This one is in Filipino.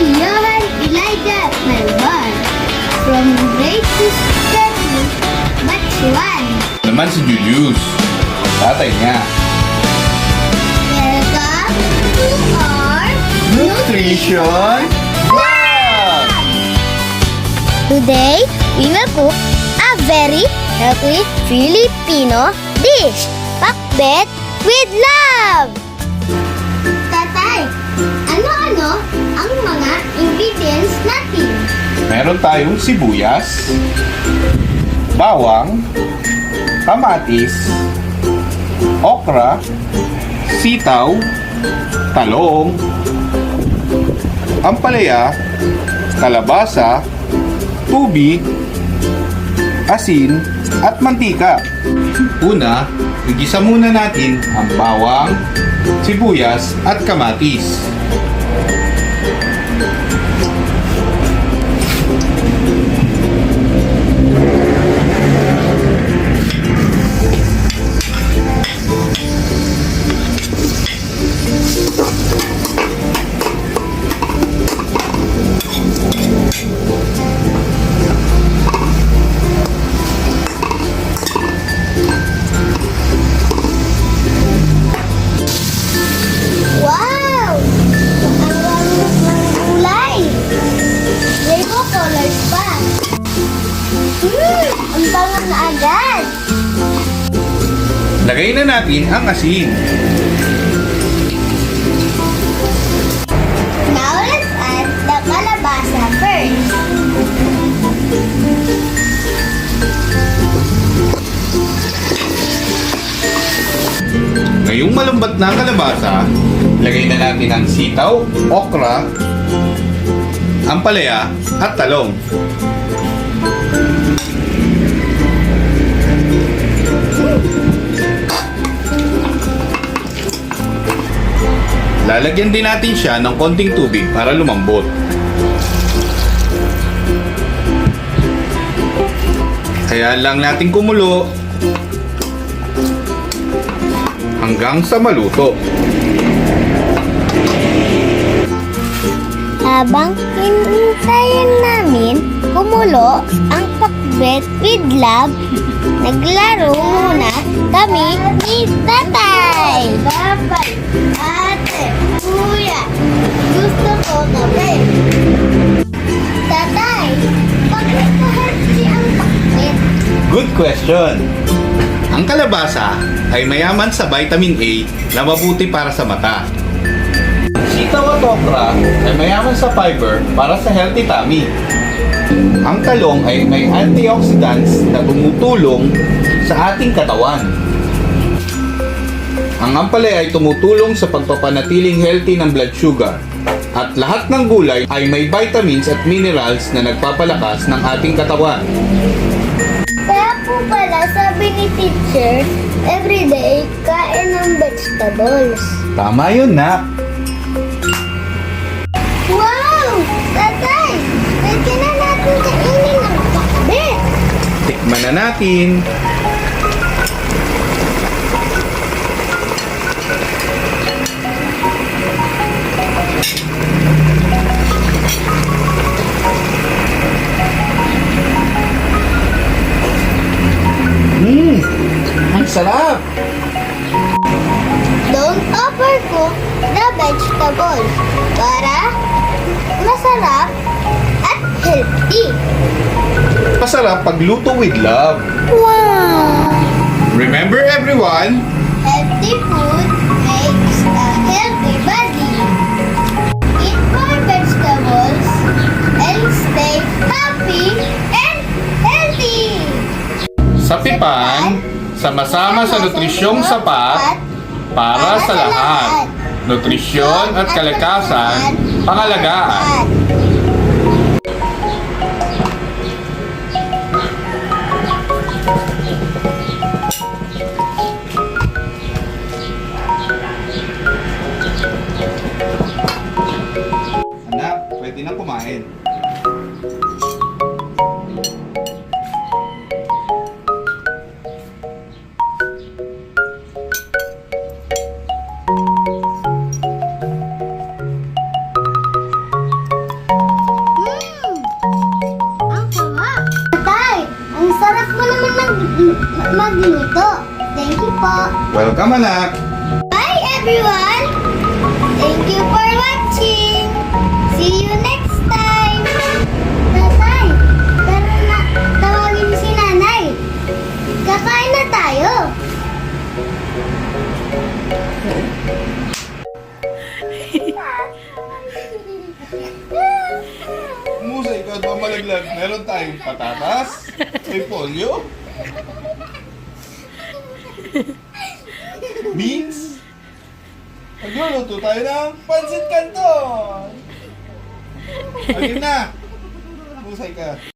Johan Elijah Melbar. From grade to study, batch 1. Naman si Julius, tatay niya. Welcome to our Nutrition Lab! Today, we will cook a very healthy Filipino dish, pakbet with love! Tatay, ano-ano ang mga ingredients natin? Meron tayong sibuyas, bawang, kamatis, okra, sitaw, talong, ampalaya, kalabasa, tubig, asin, at mantika. Una, igisa muna natin ang bawang, sibuyas, at kamatis. Wow! Ang ganda ng kulay! Rainbow colors pa! Ang bangang na agad! Lagay na natin ang asin. Now let's add the kalabasa first. Ngayong malambot na ang kalabasa, lagay na natin ang sitaw, okra, ampalaya, at talong. Lalagyan din natin siya ng konting tubig para lumambot. Kaya lang natin kumulo hanggang sa maluto. Habang hintayin namin kumulo ang pakbet with love, naglaro muna kami ni Tatay. Babay, ate, kuya, gusto ko kape. Tatay, bakit pa healthy ang pakbet? Good question! Ang kalabasa ay mayaman sa vitamin A na mabuti para sa mata. Sitaw at okra ay mayaman sa fiber para sa healthy tummy. Ang talong ay may antioxidants na tumutulong sa ating katawan. Ang ampalaya ay tumutulong sa pagpapanatiling healthy ng blood sugar. At lahat ng gulay ay may vitamins at minerals na nagpapalakas ng ating katawan. Kaya po pala sabi ni teacher, everyday kain ng vegetables. Tama yun, nak! Wow! Tatay! Pwede na natin kainin ang pakbet! Tikman na natin! Ang sarap! Don't overcook the vegetables para masarap at healthy. Masarap pagluto with love. Wow! Remember everyone, Healthy food makes a healthy body. Eat more vegetables and stay happy and healthy. sa Pipan, sama-sama sa nutrisyong sapat para sa lahat. Nutrisyon at kalikasan, pangalagaan. Anak, pwede na kumain. Welcome, anak. Bye, everyone! Thank you for watching! See you next time! Tatay, tara na, tawagin si nanay. Kakain na tayo! Musay ka at mamalaglag. Meron tayong patatas, may polyo, beans. Magluluto tayo ng pansit canton. Ayun na. Musay ka.